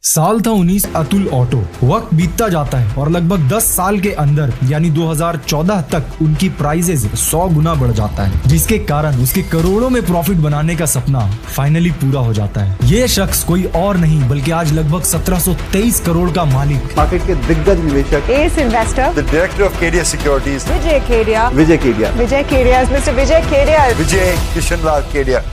साल था 19 अतुल ऑटो। वक्त बीतता जाता है और लगभग 10 साल के अंदर यानी 2014 तक उनकी प्राइजेज 100 गुना बढ़ जाता है, जिसके कारण उसके करोड़ों में प्रॉफिट बनाने का सपना फाइनली पूरा हो जाता है। ये शख्स कोई और नहीं बल्कि आज लगभग 1723 करोड़ का मालिक, मार्केट के दिग्गज निवेशक, ace investor, the director of Kedia securities, Vijay Kedia, mister Vijay Kedia, Vijay Kishan Lal Kedia.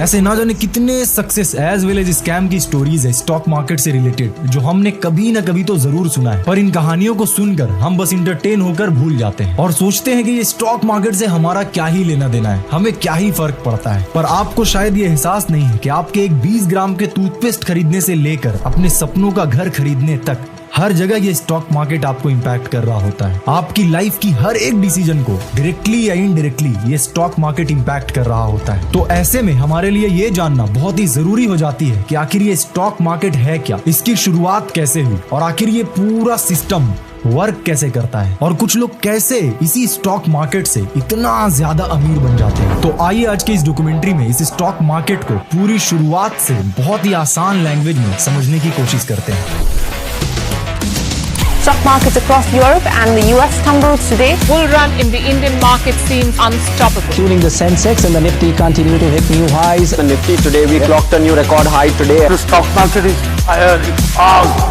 ऐसे ना जाने कितने success as well as scam की स्टोरीज है स्टॉक मार्केट से रिलेटेड जो हमने कभी ना कभी तो जरूर सुना है, पर इन कहानियों को सुनकर हम बस इंटरटेन होकर भूल जाते हैं और सोचते हैं कि ये स्टॉक मार्केट से हमारा क्या ही लेना देना है, हमें क्या ही फर्क पड़ता है। पर आपको शायद ये एहसास नहीं है कि आपके एक 20 ग्राम के टूथपेस्ट खरीदने से लेकर अपने सपनों का घर खरीदने तक हर जगह ये स्टॉक मार्केट आपको इम्पैक्ट कर रहा होता है। आपकी लाइफ की हर एक डिसीजन को डायरेक्टली या इनडायरेक्टली ये स्टॉक मार्केट इम्पैक्ट कर रहा होता है। तो ऐसे में हमारे लिए ये जानना बहुत ही जरूरी हो जाती है कि आखिर ये स्टॉक मार्केट है क्या, इसकी शुरुआत कैसे हुई और आखिर ये पूरा सिस्टम वर्क कैसे करता है और कुछ लोग कैसे इसी स्टॉक मार्केट से इतना ज्यादा अमीर बन जाते हैं। तो आइए आज के इस डॉक्यूमेंट्री में इस स्टॉक मार्केट को पूरी शुरुआत से बहुत ही आसान लैंग्वेज में समझने की कोशिश करते हैं। Stock markets across Europe and the US stumbled today. Bull run in the Indian market seems unstoppable. Tuning the Sensex and the Nifty continue to hit new highs. The Nifty today we clocked a new record high today. The stock market is higher, it's out.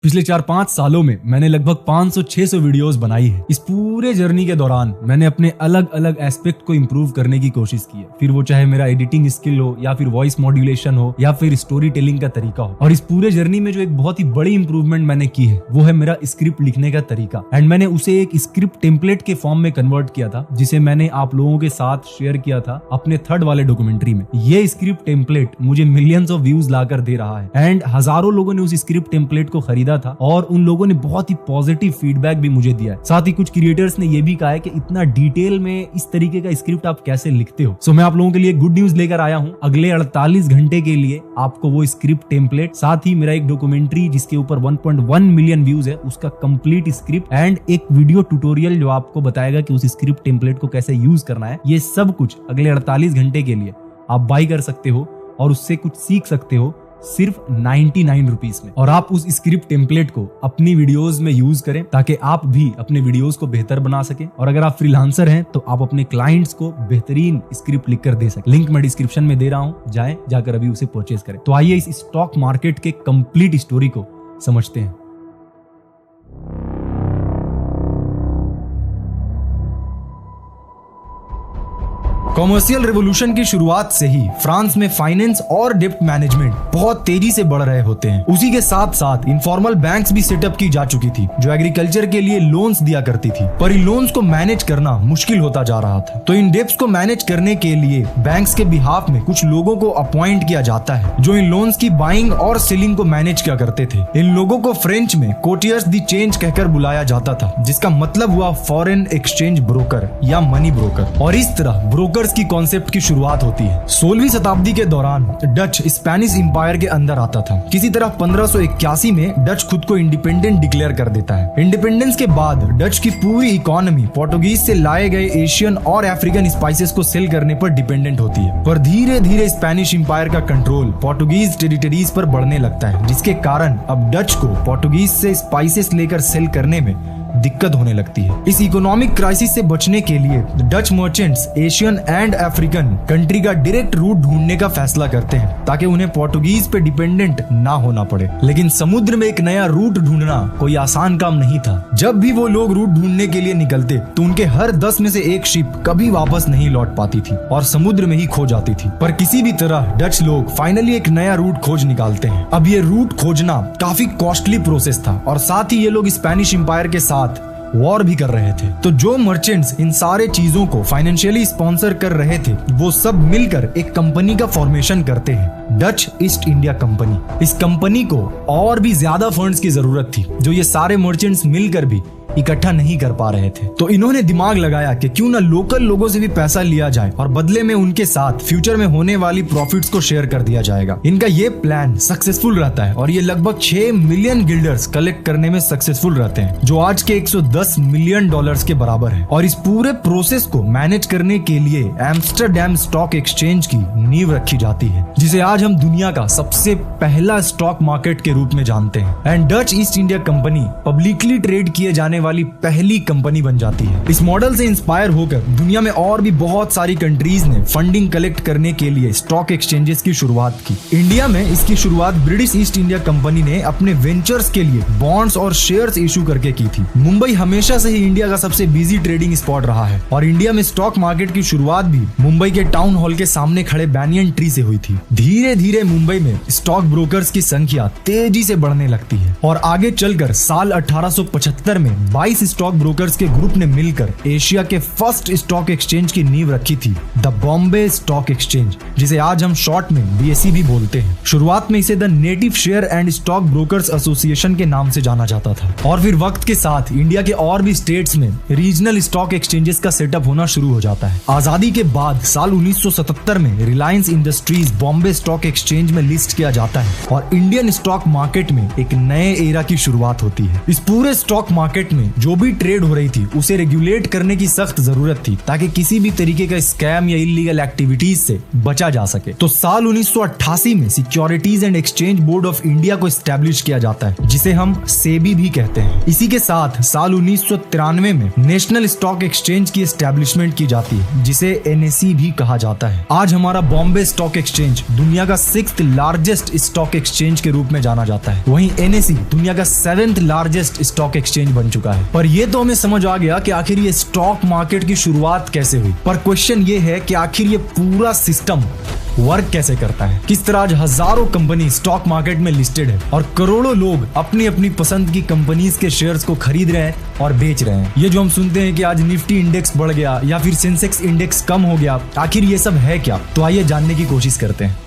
पिछले 4-5 सालों में मैंने लगभग 500-600 videos बनाई है। इस पूरे journey के दौरान मैंने अपने अलग अलग एस्पेक्ट को इम्प्रूव करने की कोशिश की है, फिर वो चाहे मेरा एडिटिंग स्किल हो या फिर वॉइस मॉड्यूलेशन हो या फिर स्टोरी टेलिंग का तरीका हो। और इस पूरे जर्नी में जो एक बहुत ही बड़ी इंप्रूवमेंट मैंने की है वो है मेरा स्क्रिप्ट लिखने का तरीका। एंड मैंने उसे एक स्क्रिप्ट टेम्पलेट के फॉर्म में कन्वर्ट किया था, जिसे मैंने आप लोगों के साथ शेयर किया था अपने थर्ड वाले डॉक्यूमेंट्री में। ये स्क्रिप्ट टेम्पलेट मुझे मिलियंस ऑफ व्यूज लाकर दे रहा है एंड हजारों लोगों ने उस स्क्रिप्ट टेम्पलेट को खरीदा था और उन लोगों ने बहुत ही पॉजिटिव फीडबैक भी मुझे दिया है। साथ ही कुछ क्रिएटर्स ने ये भी कहा है कि इतना डिटेल में इस तरीके का स्क्रिप्ट आप कैसे लिखते हो। सो मैं आप लोगों के लिए गुड न्यूज लेकर आया हूं। अगले 48 घंटे के लिए आपको वो स्क्रिप्ट टेम्पलेट, साथ ही मेरा एक डॉक्यूमेंट्री जिसके ऊपर 1.1 मिलियन व्यूज है उसका कंप्लीट स्क्रिप्ट एंड एक वीडियो ट्यूटोरियल जो आपको बताएगा कि उस स्क्रिप्ट टेम्पलेट को कैसे यूज करना है, ये सब कुछ अगले 48 घंटे के लिए आप बाई कर सकते हो और उससे कुछ सीख सकते हो सिर्फ 99 रुपीज में। और आप उस स्क्रिप्ट टेम्पलेट को अपनी वीडियोस में यूज करें ताकि आप भी अपने वीडियोस को बेहतर बना सकें। और अगर आप फ्रीलांसर हैं तो आप अपने क्लाइंट्स को बेहतरीन स्क्रिप्ट लिखकर दे सकें। लिंक मैं डिस्क्रिप्शन में दे रहा हूं, जाकर अभी उसे परचेज करें। तो आइए इस स्टॉक मार्केट के कंप्लीट स्टोरी को समझते हैं। कॉमर्शियल रिवॉल्यूशन की शुरुआत से ही फ्रांस में फाइनेंस और डेप्ट मैनेजमेंट बहुत तेजी से बढ़ रहे होते हैं। उसी के साथ साथ इनफॉर्मल बैंक्स भी सेटअप की जा चुकी थी जो एग्रीकल्चर के लिए लोन्स दिया करती थी, पर इन लोन्स को मैनेज करना मुश्किल होता जा रहा था। तो इन डेप्ट्स को मैनेज करने के लिए बैंक्स के बिहाफ में कुछ लोगों को अपॉइंट किया जाता है जो इन लोन्स की बाइंग और सेलिंग को मैनेज किया करते थे। इन लोगों को फ्रेंच में कोटियर्स दी चेंज कहकर बुलाया जाता था, जिसका मतलब हुआ फॉरेन एक्सचेंज ब्रोकर या मनी ब्रोकर। और इस तरह ब्रोकर की कॉन्सेप्ट की शुरुआत होती है। 16वीं शताब्दी के दौरान डच स्पेनिश एम्पायर के अंदर आता था। किसी तरह 1581 में डच खुद को इंडिपेंडेंट डिक्लेयर कर देता है। इंडिपेंडेंस के बाद डच की पूरी इकोनॉमी पोर्टुगीज से लाए गए एशियन और अफ्रीकन स्पाइसेस को सेल करने पर डिपेंडेंट होती है। पर धीरे धीरे स्पेनिश एम्पायर का कंट्रोल पोर्टुगीज टेरिटरीज पर बढ़ने लगता है, जिसके कारण अब डच को पोर्टुगीज से स्पाइसेस लेकर सेल करने में दिक्कत होने लगती है। इस इकोनॉमिक क्राइसिस से बचने के लिए Dutch merchants Asian and African country का डायरेक्ट रूट ढूंढने का फैसला करते हैं ताकि उन्हें पोर्टुगीज पे डिपेंडेंट ना होना पड़े। लेकिन समुद्र में एक नया रूट ढूंढना कोई आसान काम नहीं था। जब भी वो लोग रूट ढूंढने के लिए निकलते तो उनके हर 10 में से एक शिप कभी वापस नहीं लौट पाती थी और समुद्र में ही खो जाती थी। पर किसी भी तरह डच लोग फाइनली एक नया रूट खोज निकालते हैं। अब ये रूट खोजना काफी कॉस्टली प्रोसेस था और साथ ही ये लोग स्पेनिश एम्पायर के साथ वॉर भी कर रहे थे। तो जो मर्चेंट्स इन सारे चीजों को फाइनेंशियली स्पॉन्सर कर रहे थे वो सब मिलकर एक कंपनी का फॉर्मेशन करते हैं, डच ईस्ट इंडिया कंपनी। इस कंपनी को और भी ज्यादा फंड्स की जरूरत थी जो ये सारे मर्चेंट्स मिलकर भी इकट्ठा नहीं कर पा रहे थे। तो इन्होंने दिमाग लगाया कि क्यों ना लोकल लोगों से भी पैसा लिया जाए और बदले में उनके साथ फ्यूचर में होने वाली प्रॉफिट्स को शेयर कर दिया जाएगा। इनका ये प्लान सक्सेसफुल रहता है और ये लगभग 6 मिलियन गिल्डर्स कलेक्ट करने में सक्सेसफुल रहते हैं, जो आज के 110 मिलियन डॉलर्स के बराबर है। और इस पूरे प्रोसेस को मैनेज करने के लिए एम्स्टरडैम स्टॉक एक्सचेंज की नींव रखी जाती है, जिसे आज हम दुनिया का सबसे पहला स्टॉक मार्केट के रूप में जानते हैं। And Dutch east India company publicly trade किए जाने वाली पहली कंपनी बन जाती है। इस मॉडल से इंस्पायर होकर दुनिया में और भी बहुत सारी कंट्रीज ने फंडिंग कलेक्ट करने के लिए स्टॉक एक्सचेंजेस की शुरुआत की। इंडिया में इसकी शुरुआत ब्रिटिश ईस्ट इंडिया कंपनी ने अपने वेंचर्स के लिए बॉन्ड्स और शेयर्स इशू करके की थी। मुंबई हमेशा से ही इंडिया का सबसे बिजी ट्रेडिंग स्पॉट रहा है और इंडिया में स्टॉक मार्केट की शुरुआत भी मुंबई के टाउन हॉल के सामने खड़े बैनियन ट्री से हुई थी। धीरे धीरे मुंबई में स्टॉक ब्रोकर्स की संख्या तेजी से बढ़ने लगती है और आगे चलकर साल 1875 में 22 स्टॉक ब्रोकर्स के ग्रुप ने मिलकर एशिया के फर्स्ट स्टॉक एक्सचेंज की नींव रखी थी, द बॉम्बे स्टॉक एक्सचेंज, जिसे आज हम शॉर्ट में BSE भी बोलते हैं। शुरुआत में इसे the native share and stock brokers association के नाम से जाना जाता था और फिर वक्त के साथ इंडिया के और भी स्टेट्स में रीजनल स्टॉक एक्सचेंजेस का सेटअप होना शुरू हो जाता है। आजादी के बाद साल 1977 में Reliance industries Bombay stock exchange में लिस्ट किया जाता है और इंडियन स्टॉक मार्केट में एक नए एरा की शुरुआत होती है। इस पूरे स्टॉक मार्केट में जो भी ट्रेड हो रही थी उसे रेगुलेट करने की सख्त जरूरत थी ताकि किसी भी तरीके का स्कैम या इलीगल एक्टिविटीज से बचा जा सके। तो साल 1988 में securities and exchange board of India को एस्टेब्लिश किया जाता है, जिसे हम सेबी भी कहते हैं। इसी के साथ साल 1993 में नेशनल स्टॉक एक्सचेंज की एस्टेब्लिशमेंट की जाती है, जिसे NSE भी कहा जाता है। आज हमारा बॉम्बे स्टॉक एक्सचेंज दुनिया का 6th लार्जेस्ट स्टॉक एक्सचेंज के रूप में जाना जाता है। वहीं NSE दुनिया का 7th लार्जेस्ट स्टॉक एक्सचेंज बन चुका है। पर ये तो हमें समझ आ गया कि आखिर ये स्टॉक मार्केट की शुरुआत कैसे हुई, पर क्वेश्चन ये है कि आखिर ये पूरा सिस्टम वर्क कैसे करता है। किस तरह आज हजारों कंपनी स्टॉक मार्केट में लिस्टेड है और करोड़ों लोग अपनी अपनी पसंद की कंपनीज के शेयर्स को खरीद रहे हैं और बेच रहे हैं। ये जो हम सुनते हैं कि आज निफ्टी इंडेक्स बढ़ गया या फिर सेंसेक्स इंडेक्स कम हो गया, आखिर ये सब है क्या? तो आइए जानने की कोशिश करते हैं।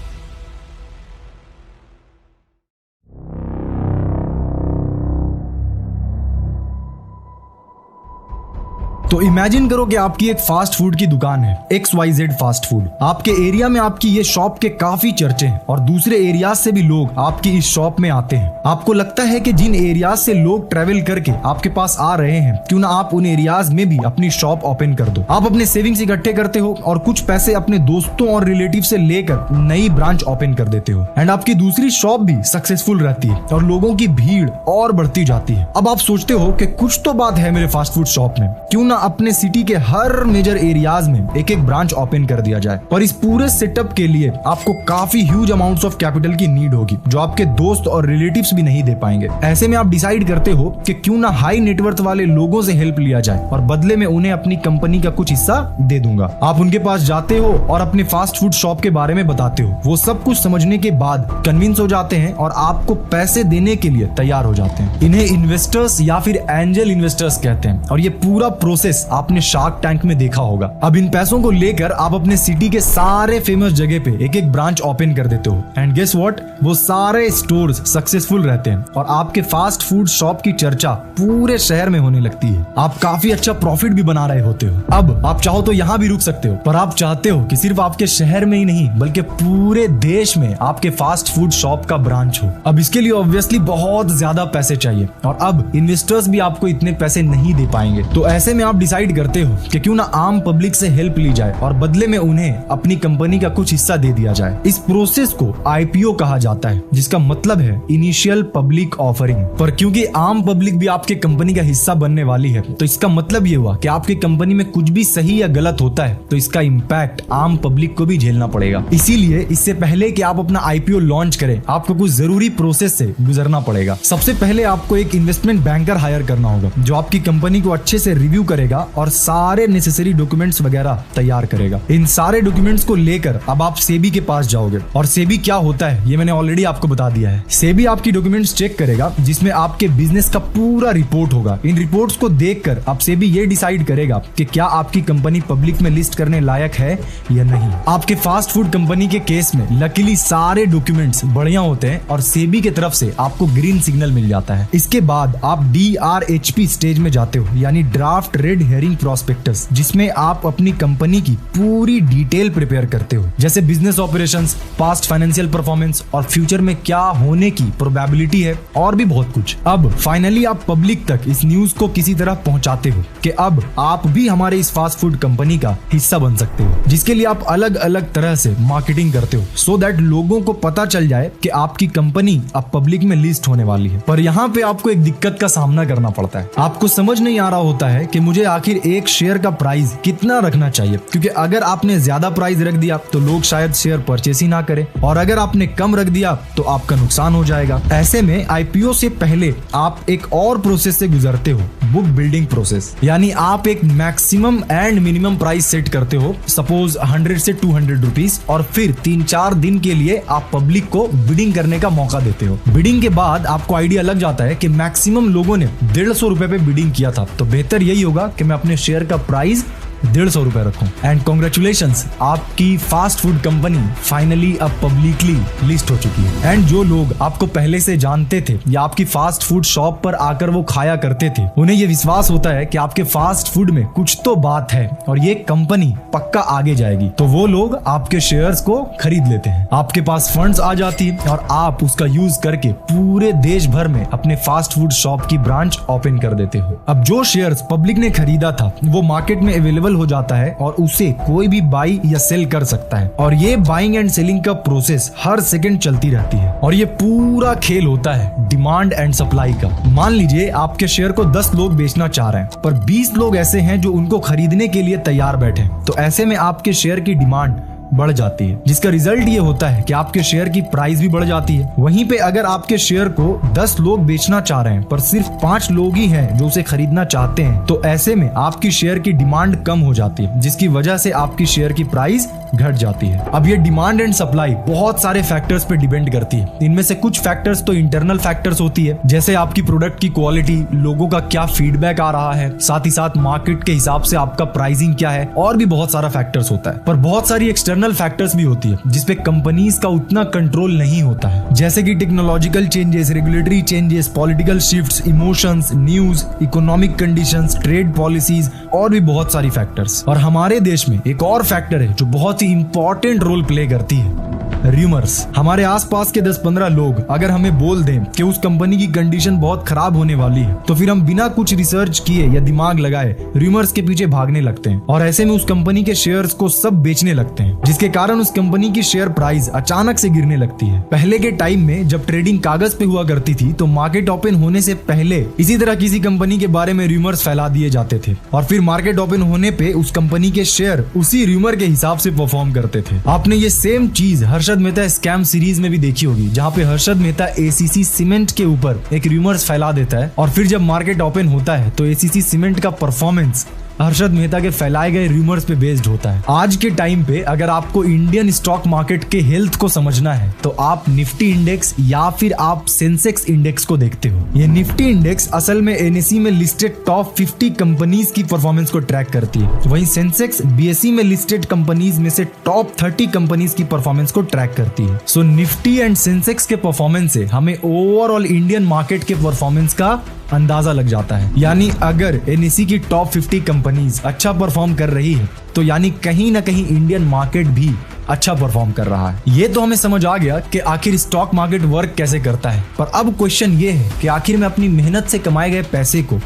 तो इमेजिन करो कि आपकी एक फास्ट फूड की दुकान है, XYZ फास्ट फूड। आपके एरिया में आपकी ये शॉप के काफी चर्चे हैं और दूसरे एरियाज से भी लोग आपकी इस शॉप में आते हैं। आपको लगता है कि जिन एरियाज से लोग ट्रेवल करके आपके पास आ रहे हैं, क्यों ना आप उन एरियाज में भी अपनी शॉप ओपन कर दो। आप अपने सेविंग्स इकट्ठे करते हो और कुछ पैसे अपने दोस्तों और रिलेटिव से लेकर नई ब्रांच ओपन कर देते हो एंड आपकी दूसरी शॉप भी सक्सेसफुल रहती है और लोगों की भीड़ और बढ़ती जाती है। अब आप सोचते हो कि कुछ तो बात है मेरे फास्ट फूड शॉप में, क्यों ना अपने सिटी के हर मेजर एरियाज में एक एक ब्रांच ओपन कर दिया जाए। पर इस पूरे सेटअप के लिए आपको काफी ह्यूज अमाउंट्स ऑफ कैपिटल की नीड होगी, जो आपके दोस्त और रिलेटिव्स भी नहीं दे पाएंगे। ऐसे में आप डिसाइड करते हो कि क्यों ना हाई नेटवर्थ वाले लोगों से हेल्प लिया जाए और बदले में उन्हें अपनी कंपनी का कुछ हिस्सा दे दूंगा। आप उनके पास जाते हो और अपने फास्ट फूड शॉप के बारे में बताते हो। वो सब कुछ समझने के बाद कन्विंस हो जाते हैं और आपको पैसे देने के लिए तैयार हो जाते हैं। इन्हें इन्वेस्टर्स या फिर एंजल इन्वेस्टर्स कहते हैं और ये पूरा प्रोसेस आपने शार्क टैंक में देखा होगा। अब इन पैसों को लेकर आप अपने सिटी के सारे फेमस जगह पे एक एक ब्रांच ओपन कर देते हो एंड गेस व्हाट, वो सारे स्टोर्स सक्सेसफुल रहते हैं और आपके फास्ट फूड शॉप की चर्चा पूरे शहर में होने लगती है। आप काफी अच्छा प्रॉफिट भी बना रहे होते हो। अब आप चाहो तो यहाँ भी रुक सकते हो, पर आप चाहते हो कि सिर्फ आपके शहर में ही नहीं बल्कि पूरे देश में आपके फास्ट फूड शॉप का ब्रांच हो। अब इसके लिए ऑब्वियसली बहुत ज्यादा पैसे चाहिए और अब इन्वेस्टर्स भी आपको इतने पैसे नहीं दे पाएंगे। तो ऐसे में आप डिसाइड करते हो कि क्यों ना आम पब्लिक से हेल्प ली जाए और बदले में उन्हें अपनी कंपनी का कुछ हिस्सा दे दिया जाए। इस प्रोसेस को IPO कहा जाता है, जिसका मतलब है इनिशियल पब्लिक ऑफरिंग। पर क्योंकि आम पब्लिक भी आपके कंपनी का हिस्सा बनने वाली है, तो इसका मतलब ये हुआ कि आपकी कंपनी में कुछ भी सही या गलत होता है तो इसका इम्पैक्ट आम पब्लिक को भी झेलना पड़ेगा। इसीलिए इससे पहले कि आप अपना IPO लॉन्च करें, आपको कुछ जरूरी प्रोसेस से गुजरना पड़ेगा। सबसे पहले आपको एक इन्वेस्टमेंट बैंकर हायर करना होगा, जो आपकी कंपनी को अच्छे से रिव्यू करेगा करेगा और सारे नेसेसरी डॉक्यूमेंट्स वगैरह तैयार करेगा। इन सारे डॉक्यूमेंट्स को लेकर अब आप सेबी के पास जाओगे। और सेबी क्या होता है ये मैंने ऑलरेडी आपको बता दिया है। सेबी आपकी डॉक्यूमेंट्स चेक करेगा जिसमें आपके बिजनेस का पूरा रिपोर्ट होगा। इन रिपोर्ट्स को देखकर अब सेबी ये डिसाइड करेगा कि क्या आपकी कंपनी पब्लिक में लिस्ट करने लायक है या नहीं। आपके फास्ट फूड कंपनी के केस में लकीली सारे डॉक्यूमेंट्स बढ़िया होते हैं और सेबी की तरफ से आपको ग्रीन सिग्नल मिल जाता है। इसके बाद आप DRHP स्टेज में जाते हो, यानी ड्राफ्ट रेड हेरिंग प्रोस्पेक्टस, जिसमें आप अपनी कंपनी की पूरी डिटेल प्रिपेयर करते हो, जैसे business operations, past financial performance और फ्यूचर में क्या होने की प्रोबेबिलिटी है और भी बहुत कुछ। अब फाइनली आप पब्लिक तक इस न्यूज को किसी तरह पहुंचाते हो कि अब आप भी हमारे इस फास्ट फूड कंपनी का हिस्सा बन सकते हो, जिसके लिए आप अलग अलग तरह से मार्केटिंग करते हो सो दैट लोगों को पता चल जाए कि आपकी कंपनी अब पब्लिक में लिस्ट होने वाली है। पर यहाँ पे आपको एक दिक्कत का सामना करना पड़ता है। आपको समझ नहीं आ रहा होता है कि मुझे आखिर एक शेयर का प्राइस कितना रखना चाहिए, क्योंकि अगर आपने ज्यादा प्राइस रख दिया तो लोग शायद शेयर परचेस ही ना करें, और अगर आपने कम रख दिया तो आपका नुकसान हो जाएगा। ऐसे में IPO से पहले आप एक और प्रोसेस से गुजरते हो, बुक बिल्डिंग प्रोसेस, यानी आप एक maximum and minimum price set करते हो, सपोज 100 से 200 रुपीज, और फिर 3-4 दिन के लिए आप पब्लिक को बिडिंग करने का मौका देते हो। बिडिंग के बाद आपको आइडिया लग जाता है कि मैक्सिमम लोगों ने 150 रुपए पे बिडिंग किया था, तो बेहतर यही होगा कि मैं अपने शेयर का प्राइस 150 रुपए रखूं। एंड कॉन्ग्रेचुलेशंस, आपकी फास्ट फूड कंपनी फाइनली अब पब्लिकली लिस्ट हो चुकी है। एंड जो लोग आपको पहले से जानते थे या आपकी फास्ट फूड शॉप पर आकर वो खाया करते थे, उन्हें ये विश्वास होता है कि आपके फास्ट फूड में कुछ तो बात है और ये कंपनी पक्का आगे जाएगी, तो वो लोग आपके शेयर्स को खरीद लेते हैं। आपके पास फंड्स आ जाती है और आप उसका यूज करके पूरे देश भर में अपने फास्ट फूड शॉप की ब्रांच ओपन कर देते हो। अब जो शेयर्स पब्लिक ने खरीदा था वो मार्केट में अवेलेबल हो जाता है और उसे कोई भी बाई या सेल कर सकता है, और ये बाइंग एंड सेलिंग का प्रोसेस हर सेकंड चलती रहती है। और ये पूरा खेल होता है डिमांड एंड सप्लाई का। मान लीजिए आपके शेयर को 10 लोग बेचना चाह रहे हैं, पर 20 लोग ऐसे हैं जो उनको खरीदने के लिए तैयार बैठे हैं, तो ऐसे में आपके शेयर की डिमांड बढ़ जाती है, जिसका रिजल्ट ये होता है कि आपके शेयर की प्राइस भी बढ़ जाती है। वहीं पे अगर आपके शेयर को 10 लोग बेचना चाह रहे हैं पर सिर्फ 5 लोग ही हैं जो उसे खरीदना चाहते हैं, तो ऐसे में आपकी शेयर की डिमांड कम हो जाती है, जिसकी वजह से आपकी शेयर की प्राइस घट जाती है। अब ये डिमांड एंड सप्लाई बहुत सारे फैक्टर्स पे डिपेंड करती है। इनमें से कुछ फैक्टर्स तो इंटरनल फैक्टर्स होती है, जैसे आपकी प्रोडक्ट की क्वालिटी, लोगों का क्या फीडबैक आ रहा है, साथ ही साथ मार्केट के हिसाब से आपका प्राइसिंग क्या है, और भी बहुत सारा फैक्टर्स होता है। पर बहुत सारी एक्सटर्नल फैक्टर्स भी होती है जिसपे कंपनीज का उतना कंट्रोल नहीं होता है, जैसे कि technological changes, regulatory changes, political shifts, emotions, news, economic conditions, trade policies और भी बहुत सारी फैक्टर्स। और हमारे देश में एक और फैक्टर है जो बहुत ही इंपॉर्टेंट रोल प्ले करती है, रूमर्स। हमारे आसपास के 10-15 लोग अगर हमें बोल दें कि उस कंपनी की कंडीशन बहुत खराब होने वाली है, तो फिर हम बिना कुछ रिसर्च किए या दिमाग लगाए रूमर्स के पीछे भागने लगते हैं, और ऐसे में उस कंपनी के शेयर्स को सब बेचने लगते हैं, जिसके कारण उस कंपनी की शेयर प्राइस अचानक से गिरने लगती है। पहले के टाइम में जब ट्रेडिंग कागज पे हुआ करती थी, तो मार्केट ओपन होने से पहले इसी तरह किसी कंपनी के बारे में रूमर्स फैला दिए जाते थे, और फिर मार्केट ओपन होने पे उस कंपनी के शेयर उसी रूमर के हिसाब से परफॉर्म करते थे। आपने ये सेम चीज हर्षद मेहता स्कैम सीरीज में भी देखी होगी, जहाँ पे हर्षद मेहता ACC सीमेंट के ऊपर एक रूमर्स फैला देता है, और फिर जब मार्केट ओपन होता है तो ACC सीमेंट का परफॉर्मेंस हर्षद मेहता के फैलाए गए रूमर्स पे बेस्ड होता है। आज के टाइम पे अगर आपको इंडियन स्टॉक मार्केट के हेल्थ को समझना है, तो आप निफ्टी इंडेक्स या फिर आप सेंसेक्स इंडेक्स को देखते हो। ये निफ्टी इंडेक्स असल में NSE में लिस्टेड टॉप 50 कंपनीज की परफॉर्मेंस को ट्रैक करती है, वहीं सेंसेक्स BSE में लिस्टेड कंपनीज में से टॉप 30 कंपनीज की परफॉर्मेंस को ट्रैक करती है। सो निफ्टी एंड सेंसेक्स के परफॉर्मेंस से हमें ओवरऑल इंडियन मार्केट के परफॉर्मेंस का अंदाजा लग जाता है। यानी अगर NSE की टॉप 50 कंपनीज अच्छा परफॉर्म कर रही है, तो यानी कहीं ना कहीं इंडियन मार्केट भी अच्छा परफॉर्म कर रहा है। ये तो हमें समझ आ गया कि आखिर स्टॉक मार्केट वर्क कैसे करता है, पर अब क्वेश्चन ये है कि आखिर मैं अपनी मेहनत से कमाए गए पैसे को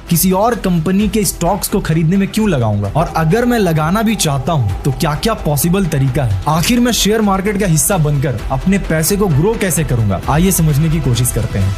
किसी और कंपनी के स्टॉक्स को खरीदने में क्यों लगाऊंगा, और अगर मैं लगाना भी चाहता हूं तो क्या क्या पॉसिबल तरीका है। आखिर मैं शेयर मार्केट का हिस्सा बनकर अपने पैसे को ग्रो कैसे करूंगा, आइए समझने की कोशिश करते हैं।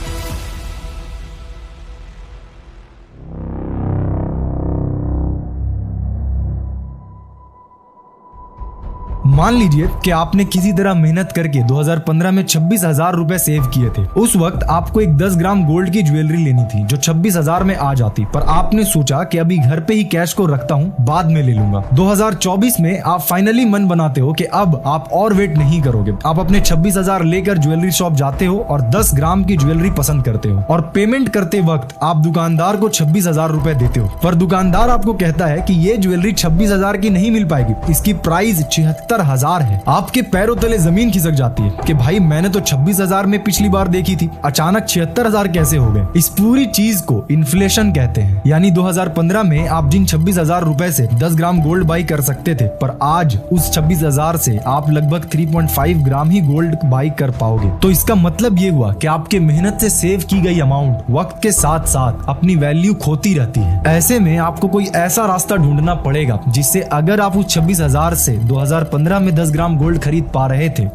मान लीजिए कि आपने किसी तरह मेहनत करके 2015 में 26,000 रुपए सेव किए थे। उस वक्त आपको एक 10 ग्राम गोल्ड की ज्वेलरी लेनी थी जो 26,000 में आ जाती, पर आपने सोचा कि अभी घर पे ही कैश को रखता हूँ, बाद में ले लूंगा। 2024 में आप फाइनली मन बनाते हो कि अब आप और वेट नहीं करोगे। आप अपने 26,000 लेकर ज्वेलरी शॉप जाते हो और 10 ग्राम की ज्वेलरी पसंद करते हो और पेमेंट करते वक्त आप दुकानदार को 26,000 रुपए देते हो, पर दुकानदार आपको कहता है कि ये ज्वेलरी 26,000 की नहीं मिल पाएगी, इसकी प्राइस 76,000 है। आपके पैरों तले जमीन खिसक जाती है कि भाई मैंने तो 26,000 में पिछली बार देखी थी, अचानक 76,000 कैसे हो गए। इस पूरी चीज को इन्फ्लेशन कहते हैं। यानी 2015 में आप जिन 26,000 रुपए से 10 ग्राम गोल्ड बाई कर सकते थे, पर आज उस 26,000 से आप लगभग 3.5 ग्राम ही गोल्ड बाई कर पाओगे। तो इसका मतलब ये हुआ कि आपके मेहनत से सेव की गई अमाउंट वक्त के साथ साथ अपनी वैल्यू खोती रहती है। ऐसे में आपको कोई ऐसा रास्ता ढूंढना पड़ेगा जिससे अगर आप उस 26,000 से 2015 में 10 ग्राम गोल्ड खरीद पा रहे थे,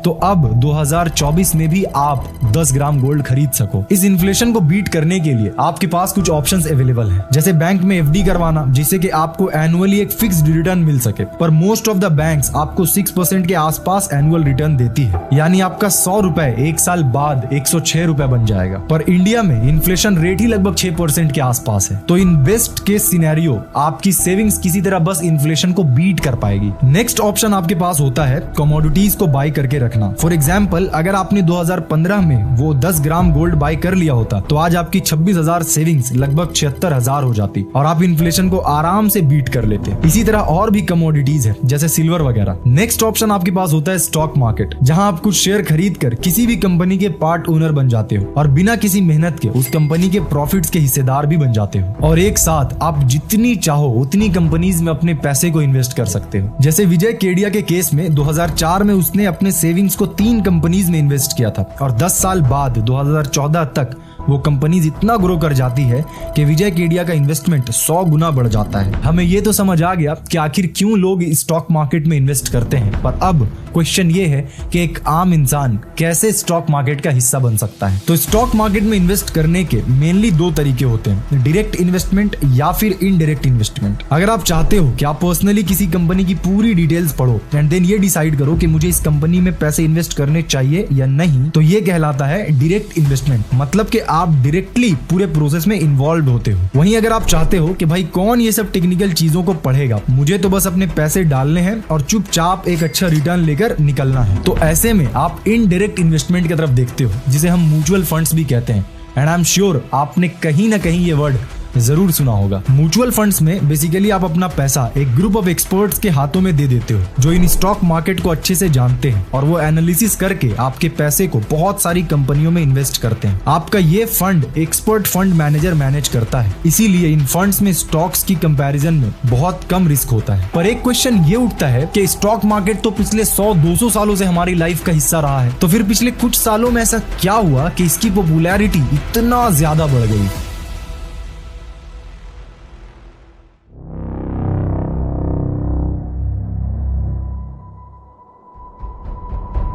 तो अब 2024 में भी आप 10 ग्राम गोल्ड खरीद सको। इस इन्फ्लेशन को बीट करने के लिए आपके पास कुछ ऑप्शंस अवेलेबल हैं, जैसे बैंक में एफडी करवाना जिससे कि आपको एनुअली एक फिक्स्ड रिटर्न मिल सके, पर मोस्ट ऑफ द बैंक्स आपको 6% के आसपास एनुअल रिटर्न देती है। यानी आपका 100 रुपए एक साल बाद 106 रुपए बन जाएगा। पर इंडिया में इन्फ्लेशन रेट ही लगभग 6% के आसपास है, तो इन बेस्ट केस सिनेरियो आपकी सेविंग्स किसी तरह बस इन्फ्लेशन को बीट कर पाएगी। नेक्स्ट ऑप्शन आपके पास होता है कमोडिटीज को बाय करके फॉर एग्जाम्पल, अगर आपने 2015 में वो 10 ग्राम गोल्ड बाय कर लिया होता तो आज आपकी 26,000 सेविंग्स लगभग 76,000 हो जाती और आप इन्फ्लेशन को आराम से बीट कर लेते। इसी तरह और भी कमोडिटीज है जैसे सिल्वर वगैरह। नेक्स्ट ऑप्शन आपके पास होता है स्टॉक मार्केट, जहां आप कुछ शेयर खरीद कर किसी भी कंपनी के पार्ट ओनर बन जाते हो और बिना किसी मेहनत के उस कंपनी के प्रॉफिट्स के हिस्सेदार भी बन जाते हो, और एक साथ आप जितनी चाहो उतनी कंपनीज में अपने पैसे को इन्वेस्ट कर सकते हो। जैसे विजय केडिया के केस में 2004 में उसने अपने सेविंग्स को 3 कंपनीज में इन्वेस्ट किया था और 10 साल बाद 2014 तक वो कंपनीज इतना ग्रो कर जाती है कि विजय केडिया का इन्वेस्टमेंट 100 गुना बढ़ जाता है। हमें ये तो समझ आ गया कि आखिर क्यों लोग स्टॉक मार्केट में इन्वेस्ट करते हैं, पर अब क्वेश्चन ये है कि एक आम इंसान कैसे स्टॉक मार्केट का हिस्सा बन सकता है। तो स्टॉक मार्केट में इन्वेस्ट करने के मेनली 2 तरीके होते हैं, डायरेक्ट इन्वेस्टमेंट या फिर इनडायरेक्ट इन्वेस्टमेंट। अगर आप चाहते हो कि आप पर्सनली किसी कंपनी की पूरी डिटेल्स पढ़ो एंड देन ये डिसाइड करो कि मुझे इस कंपनी में पैसे इन्वेस्ट करने चाहिए या नहीं, तो ये कहलाता है डायरेक्ट इन्वेस्टमेंट, मतलब कि आप डायरेक्टली पूरे प्रोसेस में इन्वॉल्व होते हो। वहीं अगर आप चाहते हो कि भाई कौन ये सब टेक्निकल चीजों को पढ़ेगा, मुझे तो बस अपने पैसे डालने हैं और चुपचाप एक अच्छा रिटर्न लेकर निकलना है, तो ऐसे में आप इनडायरेक्ट इन्वेस्टमेंट की तरफ देखते हो, जिसे हम म्यूचुअल फंड्स भी कहते हैं। एंड आई एम श्योर आपने कहीं ना कहीं ये वर्ड जरूर सुना होगा। म्यूचुअल फंड्स में बेसिकली आप अपना पैसा एक ग्रुप ऑफ एक्सपर्ट्स के हाथों में दे देते हो जो इन स्टॉक मार्केट को अच्छे से जानते हैं, और वो एनालिसिस करके आपके पैसे को बहुत सारी कंपनियों में इन्वेस्ट करते हैं। आपका ये fund expert fund manager manage करता है, इसीलिए इन फंड्स में स्टॉक्स की कंपैरिजन में बहुत कम रिस्क होता है। पर एक क्वेश्चन ये उठता है कि स्टॉक मार्केट तो पिछले 100-200 सालों से हमारी लाइफ का हिस्सा रहा है, तो फिर पिछले कुछ सालों में ऐसा क्या हुआ कि इसकी पॉपुलैरिटी इतना ज्यादा बढ़ गई?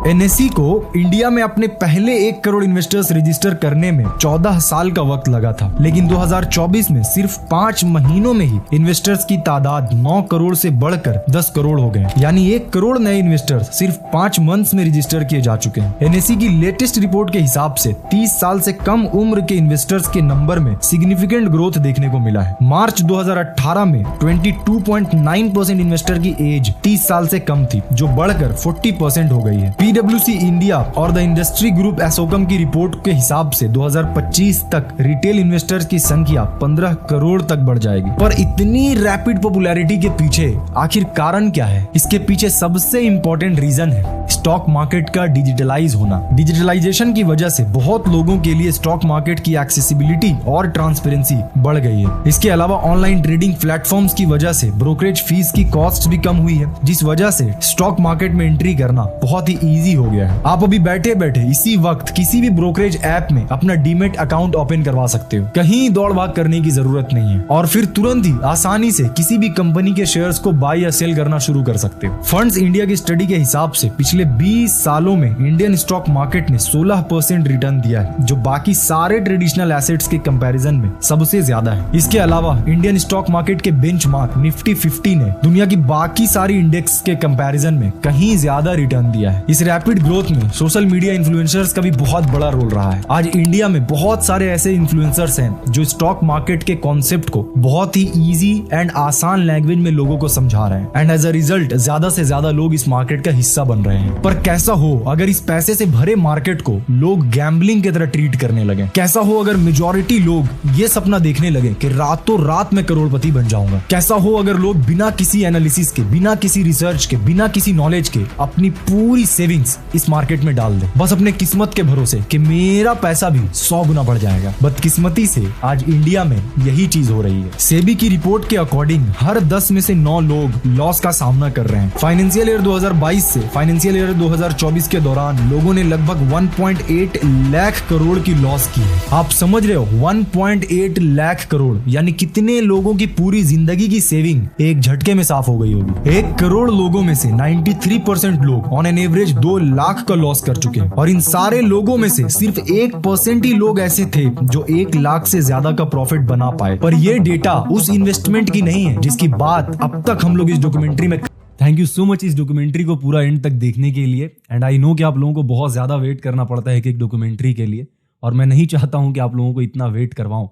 एनएसई को इंडिया में अपने पहले 1 करोड़ इन्वेस्टर्स रजिस्टर करने में 14 साल का वक्त लगा था, लेकिन 2024 में सिर्फ 5 महीनों में ही इन्वेस्टर्स की तादाद 9 करोड़ से बढ़कर 10 करोड़ हो गए। यानी 1 करोड़ नए इन्वेस्टर्स सिर्फ 5 मंथ्स में रजिस्टर किए जा चुके हैं। एनएसई की लेटेस्ट रिपोर्ट के हिसाब से 30 साल से कम उम्र के इन्वेस्टर्स के नंबर में सिग्निफिकेंट ग्रोथ देखने को मिला है। मार्च 2018 में 22.9% इन्वेस्टर की एज 30 साल से कम थी, जो बढ़कर 40% हो गई है। PwC इंडिया और द इंडस्ट्री ग्रुप एसोकम की रिपोर्ट के हिसाब से 2025 तक रिटेल इन्वेस्टर्स की संख्या 15 करोड़ तक बढ़ जाएगी। पर इतनी रैपिड पॉपुलैरिटी के पीछे आखिर कारण क्या है? इसके पीछे सबसे इंपॉर्टेंट रीजन है स्टॉक मार्केट का डिजिटलाइज होना। डिजिटलाइजेशन की वजह से बहुत लोगों के लिए स्टॉक मार्केट की एक्सेसिबिलिटी और ट्रांसपेरेंसी बढ़ गई है। इसके अलावा ऑनलाइन ट्रेडिंग प्लेटफॉर्म्स की वजह से ब्रोकरेज फीस की कॉस्ट भी कम हुई है, जिस वजह से स्टॉक मार्केट में एंट्री करना बहुत ही ईजी इजी हो गया है। आप अभी बैठे बैठे इसी वक्त किसी भी ब्रोकरेज ऐप में अपना डीमेट अकाउंट ओपन करवा सकते हो, कहीं दौड़ भाग करने की जरूरत नहीं है, और फिर तुरंत ही आसानी से किसी भी कंपनी के शेयर्स को बाय या सेल करना शुरू कर सकते हो। फंड्स इंडिया की स्टडी के हिसाब से पिछले 20 सालों में इंडियन स्टॉक मार्केट ने 16% रिटर्न दिया है, जो बाकी सारे ट्रेडिशनल एसेट्स के कंपैरिजन में सबसे ज्यादा है। इसके अलावा इंडियन स्टॉक मार्केट के बेंचमार्क निफ्टी 50 ने दुनिया की बाकी सारी इंडेक्स के कंपैरिजन में कहीं ज्यादा रिटर्न दिया है। इस रैपिड ग्रोथ में सोशल मीडिया इन्फ्लुएंसर्स का भी बहुत बड़ा रोल रहा है। आज इंडिया में बहुत सारे ऐसे इन्फ्लुएंसर्स हैं जो स्टॉक मार्केट के कॉन्सेप्ट को बहुत ही इजी एंड आसान लैंग्वेज में लोगों को समझा रहे हैं, एंड एज अ रिजल्ट ज्यादा से ज्यादा लोग इस मार्केट का हिस्सा बन रहे हैं। पर कैसा हो अगर इस पैसे से भरे मार्केट को लोग गैम्बलिंग की तरह ट्रीट करने लगे? कैसा हो अगर मेजॉरिटी लोग ये सपना देखने लगे कि रातों रात में करोड़पति बन जाऊंगा? कैसा हो अगर लोग बिना किसी एनालिसिस के, बिना किसी रिसर्च के, बिना किसी नॉलेज के अपनी पूरी सेविंग्स इस मार्केट में डाल दे, बस अपने किस्मत के भरोसे कि मेरा पैसा भी 100 गुना बढ़ जाएगा? बदकिस्मती से आज इंडिया में यही चीज हो रही है। सेबी की रिपोर्ट के अकॉर्डिंग हर 10 में से 9 लोग लॉस का सामना कर रहे हैं। फाइनेंशियल ईयर 2022 से फाइनेंशियल ईयर 2024 के दौरान लोगों ने लगभग 1.8 लाख करोड़ की लॉस की है। आप समझ रहे हो, 1.8 लाख करोड़, यानी कितने लोगों की पूरी जिंदगी की सेविंग एक झटके में साफ हो गई होगी। 1 करोड़ लोगों में से 93% लोग ऑन एन एवरेज 2 लाख का लॉस कर चुके हैं, और इन सारे लोगों में से सिर्फ 1% ही लोग ऐसे थे जो 1 लाख से ज्यादा का प्रॉफिट बना पाए। पर ये डेटा उस इन्वेस्टमेंट की नहीं है जिसकी बात अब तक हम लोग इस डॉक्यूमेंट्री में। थैंक यू सो मच इस डॉक्यूमेंट्री को पूरा एंड तक देखने के लिए, एंड आई नो कि आप लोगों को बहुत ज्यादा वेट करना पड़ता है एक डॉक्यूमेंट्री के लिए, और मैं नहीं चाहता हूं कि आप लोगों को इतना वेट करवाऊं,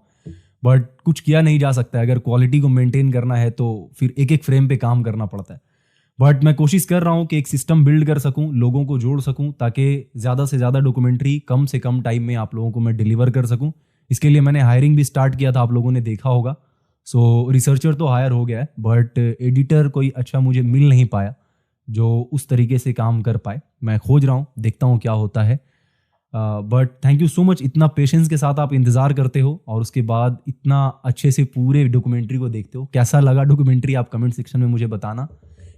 बट कुछ किया नहीं जा सकता है। अगर क्वालिटी को मेंटेन करना है तो फिर एक एक फ्रेम पे काम करना पड़ता है। बट मैं कोशिश कर रहा हूं कि एक सिस्टम बिल्ड कर सकूं, लोगों को जोड़ सकूं, ताकि ज़्यादा से ज़्यादा डॉक्यूमेंट्री कम से कम टाइम में आप लोगों को मैं डिलीवर कर सकूं। इसके लिए मैंने हायरिंग भी स्टार्ट किया था, आप लोगों ने देखा होगा। सो रिसर्चर तो हायर हो गया है, बट एडिटर कोई अच्छा मुझे मिल नहीं पाया जो उस तरीके से काम कर पाए। मैं खोज रहा हूँ, देखता हूँ क्या होता है। But thank you so much, इतना पेशेंस के साथ आप इंतज़ार करते हो और उसके बाद इतना अच्छे से पूरे डॉक्यूमेंट्री को देखते हो। कैसा लगा डॉक्यूमेंट्री आप कमेंट सेक्शन में मुझे बताना।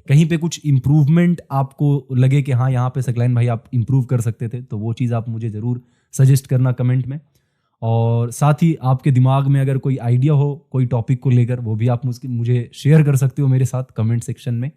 कहीं पे कुछ इम्प्रूवमेंट आपको लगे कि हाँ यहाँ पे सकलैन भाई आप इम्प्रूव कर सकते थे, तो वो चीज़ आप मुझे ज़रूर सजेस्ट करना कमेंट में। और साथ ही आपके दिमाग में अगर कोई आइडिया हो कोई टॉपिक को लेकर, वो भी आप मुझे शेयर कर सकते हो मेरे साथ कमेंट सेक्शन में।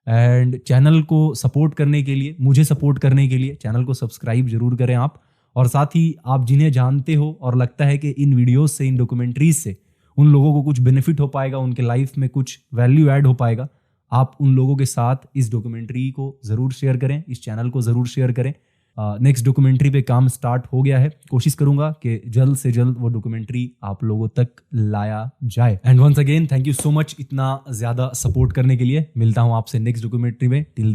एंड चैनल को सपोर्ट करने के लिए, मुझे सपोर्ट करने के लिए चैनल को सब्सक्राइब जरूर करें आप। और साथ ही आप जिन्हें जानते हो और लगता है कि इन वीडियोस से, इन डॉक्यूमेंट्रीज से उन लोगों को कुछ बेनिफिट हो पाएगा, उनके लाइफ में कुछ वैल्यू ऐड हो पाएगा, आप उन लोगों के साथ इस डॉक्यूमेंट्री को ज़रूर शेयर करें, इस चैनल को ज़रूर शेयर करें। नेक्स्ट डॉक्यूमेंट्री पे काम स्टार्ट हो गया है, कोशिश करूंगा कि जल्द से जल्द वो डॉक्यूमेंट्री आप लोगों तक लाया जाए। And once again thank you so much इतना ज़्यादा सपोर्ट करने के लिए। मिलता हूं आपसे नेक्स्ट डॉक्यूमेंट्री में। Till then